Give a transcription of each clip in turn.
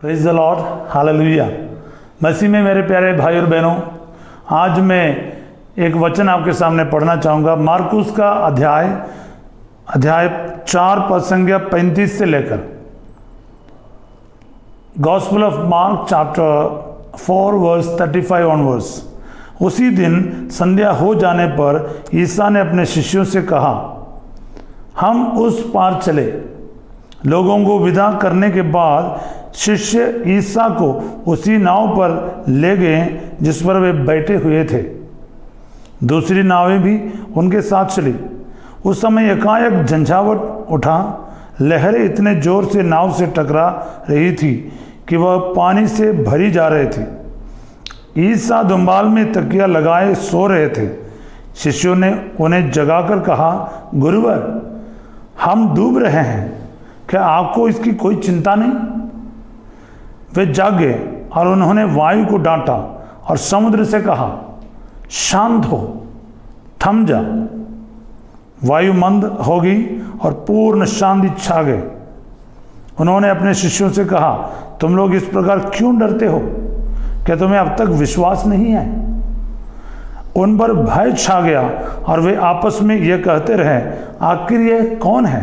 Praise the lord, hallelujah. मसीह में मेरे प्यारे भाई और बहनों, आज मैं एक वचन आपके सामने पढ़ना चाहूँगा। मार्कुस का अध्याय 4 पद संख्या 35 से लेकर, gospel of Mark chapter 4 verse 35 onwards. उसी दिन संध्या हो जाने पर ईसा ने अपने शिष्यों से कहा, हम उस पार चले। लोगों को विदा करने के बाद शिष्य ईसा को उसी नाव पर ले गए जिस पर वे बैठे हुए थे। दूसरी नावें भी उनके साथ चली। उस समय एकाएक झंझावट उठा। लहरें इतने जोर से नाव से टकरा रही थी कि वह पानी से भरी जा रही थी। ईसा दुम्बाल में तकिया लगाए सो रहे थे। शिष्यों ने उन्हें जगाकर कहा, गुरुवर, हम डूब रहे हैं, क्या आपको इसकी कोई चिंता नहीं? वे जागे और उन्होंने वायु को डांटा और समुद्र से कहा, शांत हो, थम जा। वायु मंद हो गई और पूर्ण शांति छा गई। उन्होंने अपने शिष्यों से कहा, तुम लोग इस प्रकार क्यों डरते हो? क्या तुम्हें अब तक विश्वास नहीं है? उन पर भय छा गया और वे आपस में यह कहते रहे, आखिर यह कौन है?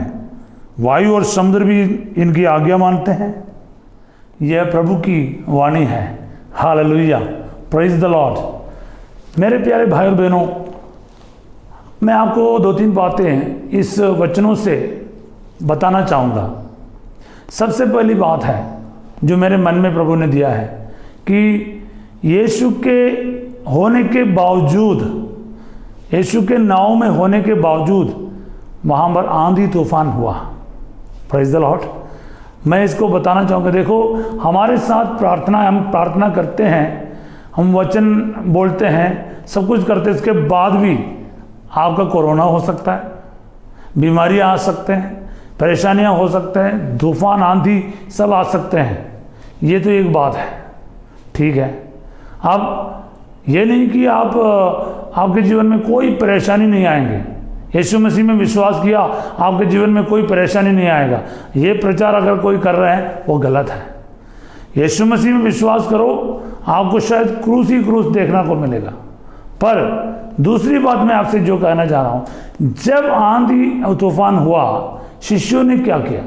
वायु और समुद्र भी इनकी आज्ञा मानते हैं। यह प्रभु की वाणी है। Hallelujah, praise the Lord. मेरे प्यारे भाई और बहनों, मैं आपको 2-3 बातें इस वचनों से बताना चाहूँगा। सबसे पहली बात है जो मेरे मन में प्रभु ने दिया है कि यीशु के होने के बावजूद, यीशु के नाव में होने के बावजूद वहाँ पर आंधी तूफान हुआ। Praise the Lord. मैं इसको बताना चाहूँगा। देखो, हमारे साथ प्रार्थना, हम प्रार्थना करते हैं, हम वचन बोलते हैं, सब कुछ करते हैं, इसके बाद भी आपका कोरोना हो सकता है, बीमारियाँ आ सकते हैं, परेशानियाँ हो सकते हैं, तूफान आंधी सब आ सकते हैं। ये तो एक बात है, ठीक है। अब ये नहीं कि आपके जीवन में कोई परेशानी नहीं आएंगे। यीशु मसीह में विश्वास किया, आपके जीवन में कोई परेशानी नहीं आएगा, ये प्रचार अगर कोई कर रहे हैं वो गलत है। यीशु मसीह में विश्वास करो, आपको शायद क्रूस ही क्रूस देखने को मिलेगा। पर दूसरी बात मैं आपसे जो कहना चाह रहा हूँ, जब आंधी तूफान हुआ, शिष्यों ने क्या किया?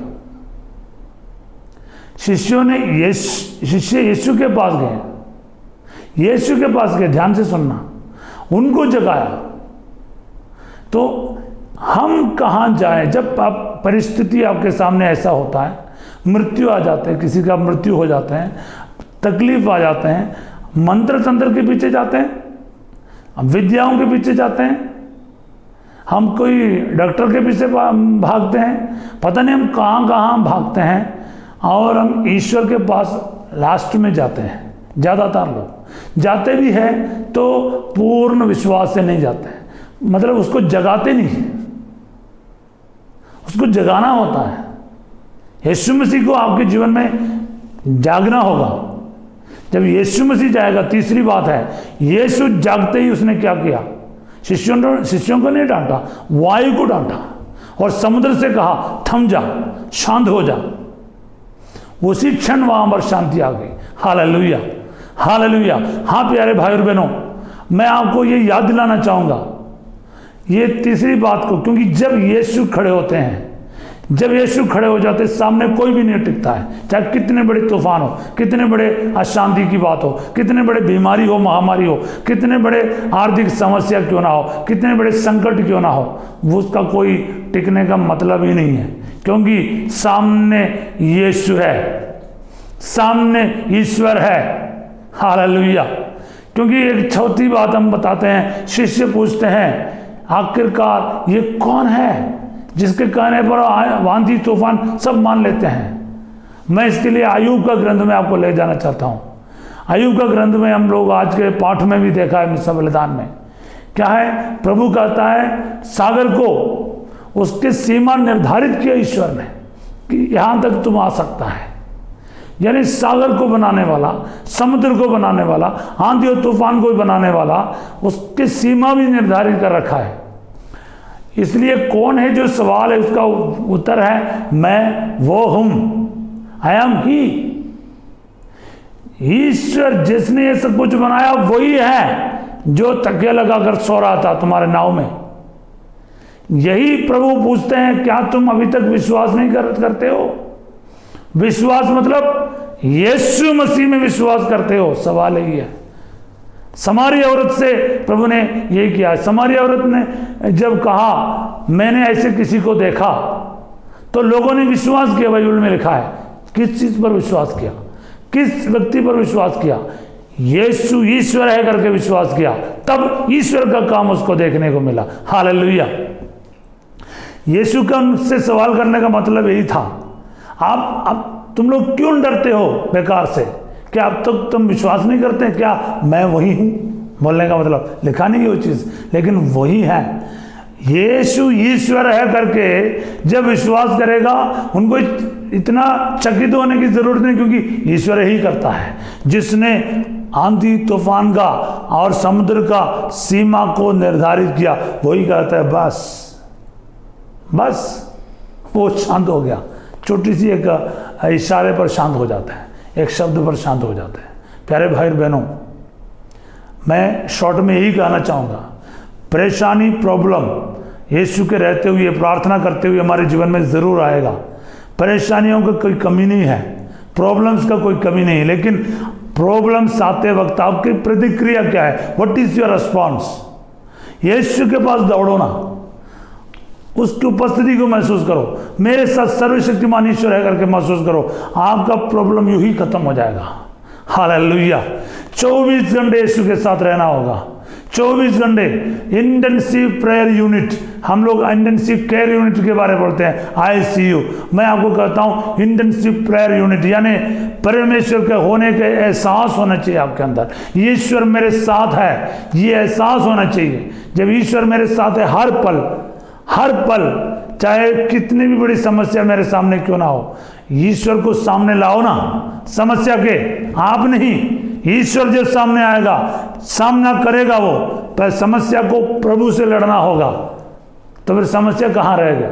शिष्यों ने यीशु के पास गए, यीशु के पास गए, ध्यान से सुनना, उनको जगाया। तो हम कहाँ जाएं जब परिस्थिति आपके सामने ऐसा होता है, मृत्यु आ जाते हैं, किसी का मृत्यु हो जाते हैं, तकलीफ आ जाते हैं, मंत्र तंत्र के पीछे जाते हैं, हम विद्याओं के पीछे जाते हैं, हम कोई डॉक्टर के पीछे भागते हैं, पता नहीं हम कहाँ कहाँ भागते हैं, और हम ईश्वर के पास लास्ट में जाते हैं। ज़्यादातर लोग जाते भी हैं तो पूर्ण विश्वास से नहीं जाते हैं, मतलब उसको जगाते नहीं, उसको जगाना होता है। यीशु मसीह को आपके जीवन में जागना होगा। जब यीशु मसीह जाएगा, तीसरी बात है, यीशु जागते ही उसने क्या किया? शिष्यों को नहीं डांटा, वायु को डांटा और समुद्र से कहा, थम जा, शांत हो जा। उसी क्षण वहां पर शांति आ गई। Hallelujah, hallelujah. हाँ प्यारे भाई और बहनों, मैं आपको ये याद दिलाना चाहूँगा ये तीसरी बात को, क्योंकि जब यीशु खड़े होते हैं, जब यीशु खड़े हो जाते, सामने कोई भी नहीं टिकता है। चाहे कितने बड़े तूफान हो, कितने बड़े अशांति की बात हो, कितने बड़े बीमारी हो, महामारी हो, कितने बड़े आर्थिक समस्या क्यों ना हो, कितने बड़े संकट क्यों ना हो, वो उसका कोई टिकने का मतलब ही नहीं है, क्योंकि सामने यीशु है, सामने ईश्वर है। हालेलुया। क्योंकि एक चौथी बात हम बताते हैं, शिष्य पूछते हैं, आखिरकार ये कौन है जिसके कहने पर आंधी तूफान सब मान लेते हैं? मैं इसके लिए अय्यूब का ग्रंथ में आपको ले जाना चाहता हूँ। अय्यूब का ग्रंथ में हम लोग आज के पाठ में भी देखा है, मिसा बलिदान में क्या है, प्रभु कहता है सागर को उसके सीमा निर्धारित किया ईश्वर ने कि यहाँ तक तुम आ सकता है। यानी सागर को बनाने वाला, समुद्र को बनाने वाला, आंधी और तूफान को बनाने वाला, उसकी सीमा भी निर्धारित कर रखा है। इसलिए कौन है जो सवाल है, उसका उत्तर है, मैं वो हूँ, आई एम ही। ईश्वर जिसने ये सब कुछ बनाया वही है जो तकिया लगाकर सो रहा था तुम्हारे नाव में। यही प्रभु पूछते हैं, क्या तुम अभी तक विश्वास नहीं करते हो? विश्वास मतलब यीशु मसीह में विश्वास करते हो? सवाल यही है। समारी औरत से प्रभु ने यही किया। समारी औरत ने जब कहा मैंने ऐसे किसी को देखा, तो लोगों ने विश्वास किया। बाइबल में लिखा है किस चीज पर विश्वास किया, किस व्यक्ति पर विश्वास किया? यीशु ईश्वर है करके विश्वास किया, तब ईश्वर का काम उसको देखने को मिला। हालेलुया। यीशु का उनसे सवाल करने का मतलब यही था, आप तुम लोग क्यों डरते हो बेकार से? क्या अब तक तुम विश्वास नहीं करते? क्या मैं वही हूं? बोलने का मतलब लिखा नहीं है वो चीज, लेकिन वही है। यीशु ईश्वर है करके जब विश्वास करेगा, उनको इतना चकित होने की जरूरत नहीं, क्योंकि ईश्वर ही करता है। जिसने आंधी तूफान का और समुद्र का सीमा को निर्धारित किया, वही कहता है बस वो शांत हो गया। छोटी सी एक इशारे पर शांत हो जाता है, एक शब्द पर शांत हो जाता है। प्यारे भाई और बहनों, मैं शॉर्ट में यही कहना चाहूँगा, परेशानी, प्रॉब्लम यीशु के रहते हुए, प्रार्थना करते हुए हमारे जीवन में ज़रूर आएगा। परेशानियों का कोई कमी नहीं है, प्रॉब्लम्स का कोई कमी नहीं है, लेकिन प्रॉब्लम्स आते वक्त आपकी प्रतिक्रिया क्या है? What is your response? Yeshu के पास दौड़ो ना, उसकी उपस्थिति को महसूस करो, मेरे साथ सर्वशक्तिमान ईश्वर है करके महसूस करो, आपका प्रॉब्लम यूं ही खत्म हो जाएगा। हालेलुया। 24 घंटे यीशु के साथ रहना होगा। 24 घंटे इंटेंसिव प्रेयर यूनिट, हम लोग इंटेंसिव केयर यूनिट के बारे में पढ़ते हैं, ICU। मैं आपको कहता हूं इंटेंसिव प्रेयर यूनिट, यानी परमेश्वर के होने का एहसास होना चाहिए आपके अंदर। ईश्वर मेरे साथ है, ये एहसास होना चाहिए। जब ईश्वर मेरे साथ है हर पल, चाहे कितनी भी बड़ी समस्या मेरे सामने क्यों ना हो, ईश्वर को सामने लाओ ना। समस्या के आप नहीं, ईश्वर जब सामने आएगा, सामना करेगा वो, पर समस्या को प्रभु से लड़ना होगा। तो फिर समस्या कहाँ रह गया?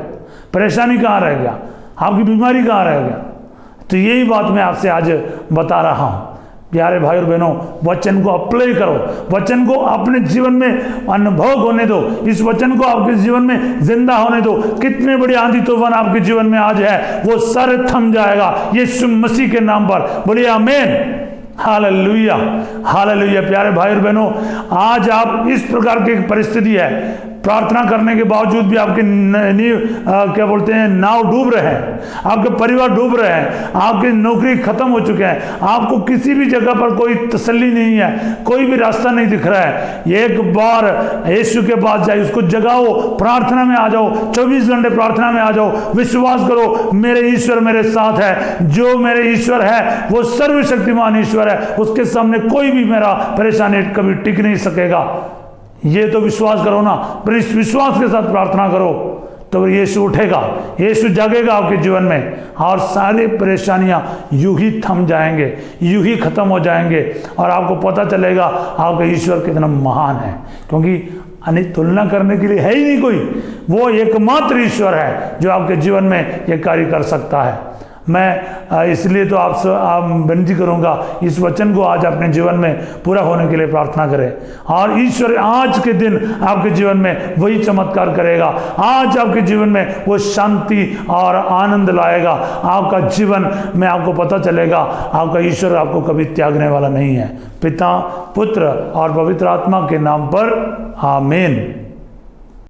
परेशानी कहाँ रह गया? आपकी बीमारी कहाँ रह गया? तो यही बात मैं आपसे आज बता रहा हूँ। प्यारे भाई और बहनों, वचन को अप्लाई करो, वचन को अपने जीवन में अनुभव होने दो, इस वचन को आपके जीवन में जिंदा होने दो। कितने बड़ी आंधी तूफान आपके जीवन में आज है, वो सर थम जाएगा यीशु मसीह के नाम पर। बोलिए आमीन। Hallelujah, hallelujah. प्यारे भाई और बहनों, आज आप इस प्रकार की परिस्थिति है, प्रार्थना करने के बावजूद भी आपके क्या बोलते हैं, नाव डूब रहे हैं, आपके परिवार डूब रहे हैं, आपकी नौकरी खत्म हो चुके हैं, आपको किसी भी जगह पर कोई तसल्ली नहीं है, कोई भी रास्ता नहीं दिख रहा है। एक बार यीशु के पास जाइए, उसको जगाओ, प्रार्थना में आ जाओ, 24 घंटे प्रार्थना में आ जाओ। विश्वास करो मेरे ईश्वर मेरे साथ है, जो मेरे ईश्वर है वो सर्वशक्तिमान ईश्वर है, उसके सामने कोई भी मेरा परेशानी कभी टिक नहीं सकेगा। ये तो विश्वास करो ना, पर इस विश्वास के साथ प्रार्थना करो तो यीशु उठेगा, यीशु जागेगा आपके जीवन में, और सारी परेशानियां यूं ही थम जाएंगे, यूं ही खत्म हो जाएंगे, और आपको पता चलेगा आपका ईश्वर कितना महान है, क्योंकि अन्य तुलना करने के लिए है ही नहीं कोई। वो एकमात्र ईश्वर है जो आपके जीवन में ये कार्य कर सकता है। मैं इसलिए तो आप विनती करूंगा, इस वचन को आज अपने जीवन में पूरा होने के लिए प्रार्थना करें, और ईश्वर आज के दिन आपके जीवन में वही चमत्कार करेगा। आज आपके जीवन में वो शांति और आनंद लाएगा। आपका जीवन में आपको पता चलेगा आपका ईश्वर आपको कभी त्यागने वाला नहीं है। पिता, पुत्र और पवित्र आत्मा के नाम पर आमीन।